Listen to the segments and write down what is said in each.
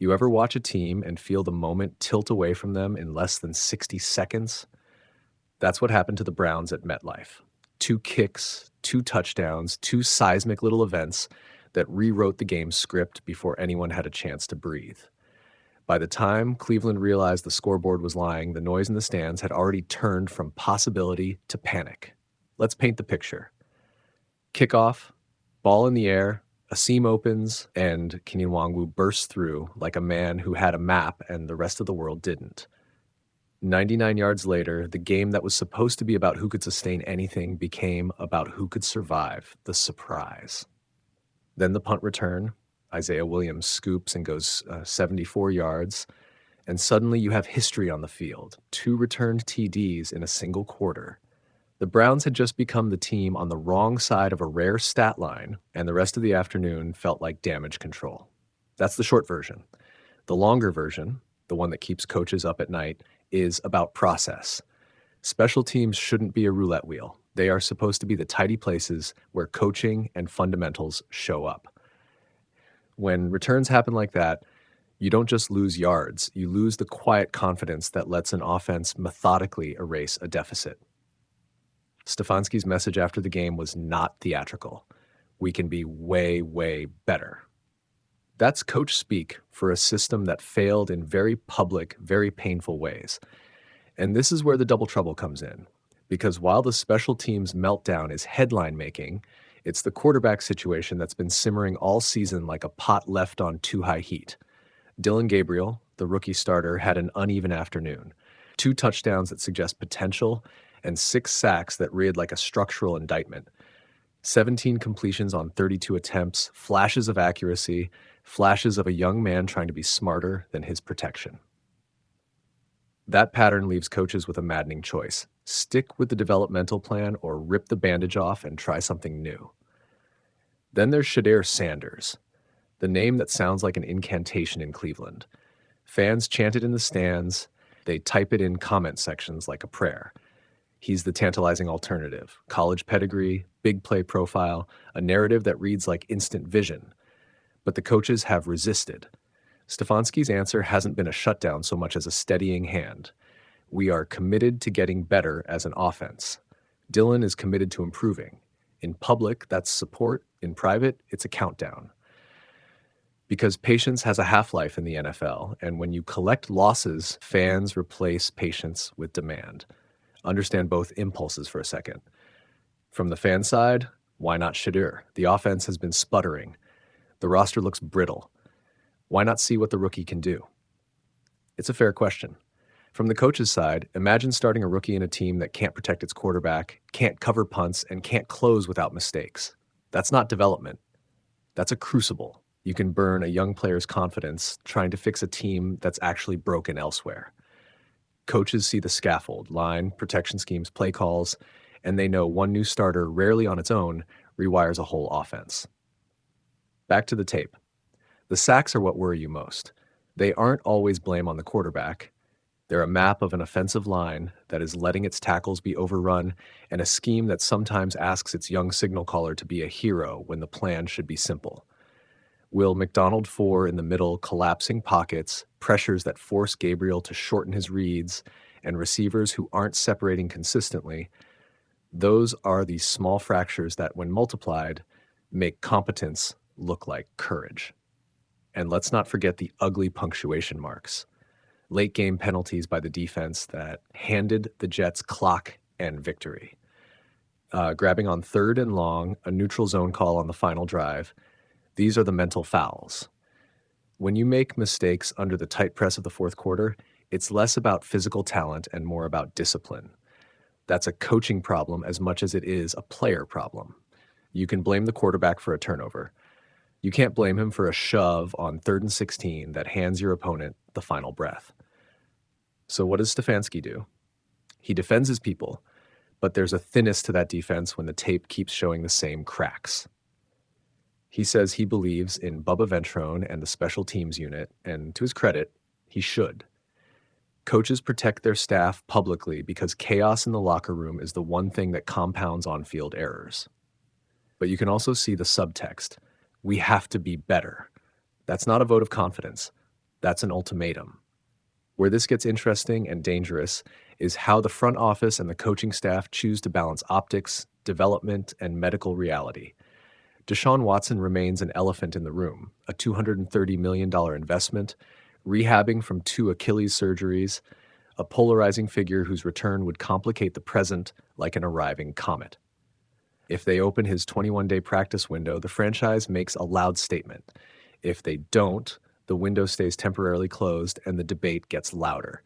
You ever watch a team and feel the moment tilt away from them in less than 60 seconds? That's what happened to the Browns at MetLife. Two kicks, two touchdowns, two seismic little events that rewrote the game's script before anyone had a chance to breathe. By the time Cleveland realized the scoreboard was lying, the noise in the stands had already turned from possibility to panic. Let's paint the picture. Kickoff, ball in the air, a seam opens, and Kinyanwangwu bursts through like a man who had a map and the rest of the world didn't. 99 yards later, the game that was supposed to be about who could sustain anything became about who could survive the surprise. Then the punt return. Isaiah Williams scoops and goes 74 yards, and suddenly you have history on the field. 2 returned TDs in a single quarter. The Browns had just become the team on the wrong side of a rare stat line, and the rest of the afternoon felt like damage control. That's the short version. The longer version, the one that keeps coaches up at night, is about process. Special teams shouldn't be a roulette wheel. They are supposed to be the tidy places where coaching and fundamentals show up. When returns happen like that, you don't just lose yards, you lose the quiet confidence that lets an offense methodically erase a deficit. Stefanski's message after the game was not theatrical. We can be way, way better. That's coach speak for a system that failed in very public, very painful ways. And this is where the double trouble comes in. Because while the special teams meltdown is headline making, it's the quarterback situation that's been simmering all season like a pot left on too high heat. Dillon Gabriel, the rookie starter, had an uneven afternoon. 2 touchdowns that suggest potential and 6 sacks that read like a structural indictment. 17 completions on 32 attempts, flashes of accuracy, flashes of a young man trying to be smarter than his protection. That pattern leaves coaches with a maddening choice. Stick with the developmental plan or rip the bandage off and try something new. Then there's Shedeur Sanders, the name that sounds like an incantation in Cleveland. Fans chant it in the stands. They type it in comment sections like a prayer. He's the tantalizing alternative. College pedigree, big play profile, a narrative that reads like instant vision. But the coaches have resisted. Stefanski's answer hasn't been a shutdown so much as a steadying hand. We are committed to getting better as an offense. Dillon is committed to improving. In public, that's support. In private, it's a countdown. Because patience has a half-life in the NFL, and when you collect losses, fans replace patience with demand. Understand both impulses for a second. From the fan side, why not Shedeur? The offense has been sputtering. The roster looks brittle. Why not see what the rookie can do? It's a fair question. From the coach's side, imagine starting a rookie in a team that can't protect its quarterback, can't cover punts, and can't close without mistakes. That's not development. That's a crucible. You can burn a young player's confidence trying to fix a team that's actually broken elsewhere. Coaches see the scaffold, line, protection schemes, play calls, and they know one new starter, rarely on its own, rewires a whole offense. Back to the tape. The sacks are what worry you most. They aren't always blame on the quarterback. They're a map of an offensive line that is letting its tackles be overrun and a scheme that sometimes asks its young signal caller to be a hero when the plan should be simple. Will McDonald 4 in the middle, collapsing pockets, pressures that force Gabriel to shorten his reads, and receivers who aren't separating consistently, those are the small fractures that, when multiplied, make competence look like courage. And let's not forget the ugly punctuation marks. Late game penalties by the defense that handed the Jets clock and victory. Grabbing on 3rd and long, a neutral zone call on the final drive. These are the mental fouls. When you make mistakes under the tight press of the fourth quarter, it's less about physical talent and more about discipline. That's a coaching problem as much as it is a player problem. You can blame the quarterback for a turnover. You can't blame him for a shove on 3rd and 16 that hands your opponent the final breath. So what does Stefanski do? He defends his people, but there's a thinness to that defense when the tape keeps showing the same cracks. He says he believes in Bubba Ventrone and the special teams unit, and to his credit, he should. Coaches protect their staff publicly because chaos in the locker room is the one thing that compounds on-field errors. But you can also see the subtext. We have to be better. That's not a vote of confidence. That's an ultimatum. Where this gets interesting and dangerous is how the front office and the coaching staff choose to balance optics, development, and medical reality. Deshaun Watson remains an elephant in the room, a $230 million investment, rehabbing from 2 Achilles surgeries, a polarizing figure whose return would complicate the present like an arriving comet. If they open his 21-day practice window, the franchise makes a loud statement. If they don't, the window stays temporarily closed and the debate gets louder.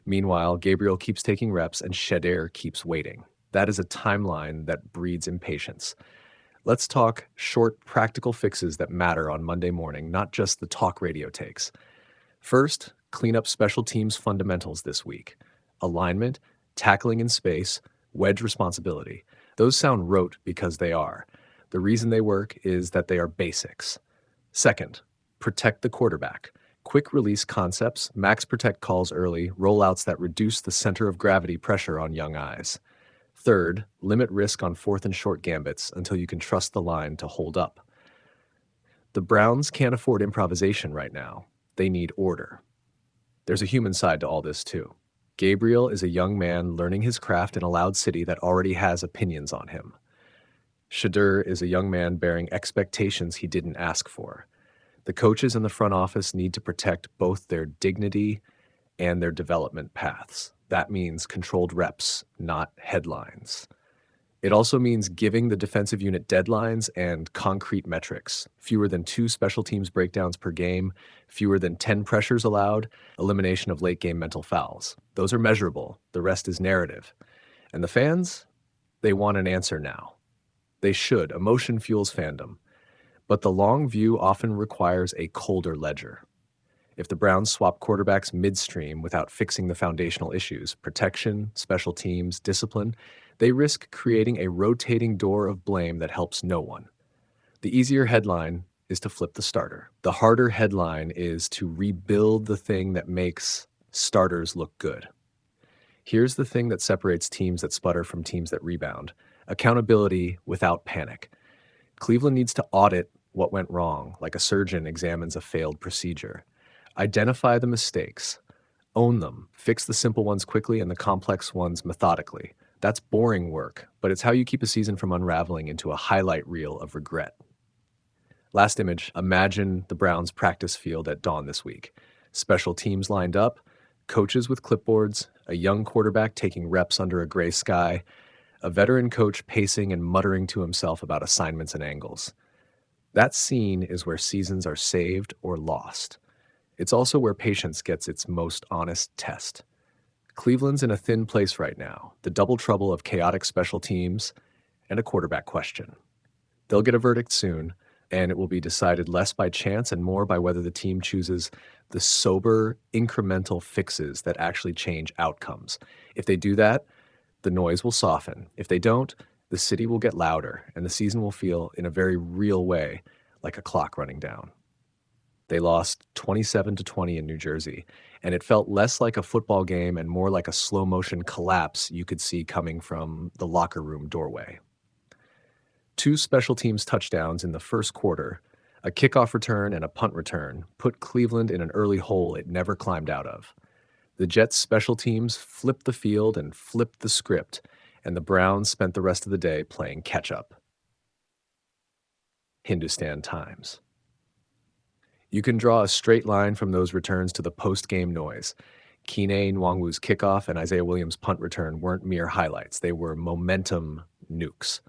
Meanwhile, Gabriel keeps taking reps and Shedeur keeps waiting. That is a timeline that breeds impatience. Let's talk short, practical fixes that matter on Monday morning, not just the talk radio takes. First, clean up special teams fundamentals this week. Alignment, tackling in space, wedge responsibility. Those sound rote because they are. The reason they work is that they are basics. Second, protect the quarterback. Quick release concepts, max protect calls early, rollouts that reduce the center of gravity pressure on young eyes. Third, limit risk on 4th and short gambits until you can trust the line to hold up. The Browns can't afford improvisation right now. They need order. There's a human side to all this too. Gabriel is a young man learning his craft in a loud city that already has opinions on him. Shedeur is a young man bearing expectations he didn't ask for. The coaches in the front office need to protect both their dignity and their development paths. That means controlled reps, not headlines. It also means giving the defensive unit deadlines and concrete metrics. Fewer than 2 special teams breakdowns per game, fewer than 10 pressures allowed, elimination of late-game mental fouls. Those are measurable. The rest is narrative. And the fans? They want an answer now. They should. Emotion fuels fandom. But the long view often requires a colder ledger. If the Browns swap quarterbacks midstream without fixing the foundational issues, protection, special teams, discipline, they risk creating a rotating door of blame that helps no one. The easier headline is to flip the starter. The harder headline is to rebuild the thing that makes starters look good. Here's the thing that separates teams that sputter from teams that rebound: accountability without panic. Cleveland needs to audit what went wrong, like a surgeon examines a failed procedure. Identify the mistakes, own them, fix the simple ones quickly and the complex ones methodically. That's boring work, but it's how you keep a season from unraveling into a highlight reel of regret. Last image, imagine the Browns practice field at dawn this week. Special teams lined up, coaches with clipboards, a young quarterback taking reps under a gray sky, a veteran coach pacing and muttering to himself about assignments and angles. That scene is where seasons are saved or lost. It's also where patience gets its most honest test. Cleveland's in a thin place right now, the double trouble of chaotic special teams and a quarterback question. They'll get a verdict soon, and it will be decided less by chance and more by whether the team chooses the sober, incremental fixes that actually change outcomes. If they do that, the noise will soften. If they don't, the city will get louder, and the season will feel, in a very real way, like a clock running down. They lost 27-20 in New Jersey, and it felt less like a football game and more like a slow-motion collapse you could see coming from the locker room doorway. 2 special teams touchdowns in the first quarter, a kickoff return and a punt return, put Cleveland in an early hole it never climbed out of. The Jets' special teams flipped the field and flipped the script, and the Browns spent the rest of the day playing catch-up. Hindustan Times. You can draw a straight line from those returns to the post-game noise. Kene Nwangwu's kickoff and Isaiah Williams' punt return weren't mere highlights. They were momentum nukes.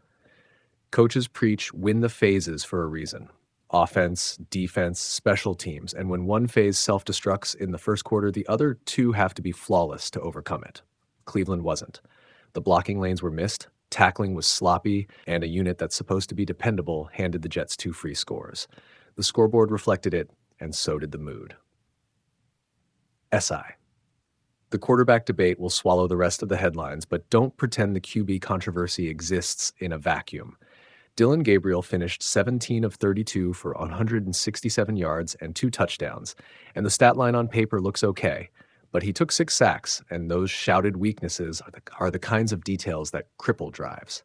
Coaches preach win the phases for a reason. Offense, defense, special teams. And when one phase self-destructs in the first quarter, the other 2 have to be flawless to overcome it. Cleveland wasn't. The blocking lanes were missed, tackling was sloppy, and a unit that's supposed to be dependable handed the Jets 2 free scores. The scoreboard reflected it, and so did the mood. SI. The quarterback debate will swallow the rest of the headlines, but don't pretend the QB controversy exists in a vacuum. Dillon Gabriel finished 17 of 32 for 167 yards and 2 touchdowns, and the stat line on paper looks okay, but he took 6 sacks, and those shouted weaknesses are the kinds of details that cripple drives.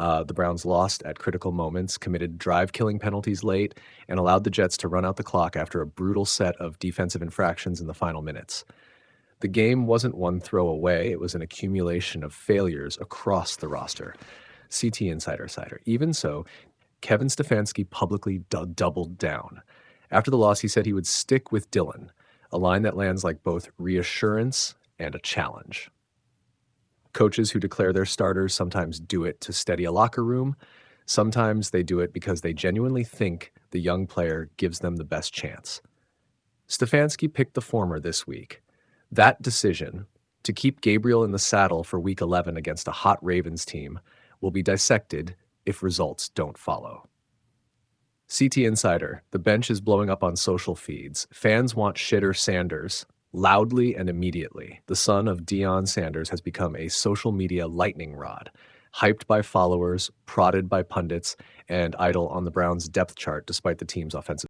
The Browns lost at critical moments, committed drive-killing penalties late, and allowed the Jets to run out the clock after a brutal set of defensive infractions in the final minutes. The game wasn't one throwaway, it was an accumulation of failures across the roster. CT Insider Cider. Even so, Kevin Stefanski publicly doubled down. After the loss, he said he would stick with Dillon, a line that lands like both reassurance and a challenge. Coaches who declare their starters sometimes do it to steady a locker room. Sometimes they do it because they genuinely think the young player gives them the best chance. Stefanski picked the former this week. That decision, to keep Gabriel in the saddle for Week 11 against a hot Ravens team, will be dissected if results don't follow. CT Insider, the bench is blowing up on social feeds. Fans want Shedeur Sanders loudly and immediately. The son of Deion Sanders has become a social media lightning rod, hyped by followers, prodded by pundits, and idle on the Browns' depth chart despite the team's offensive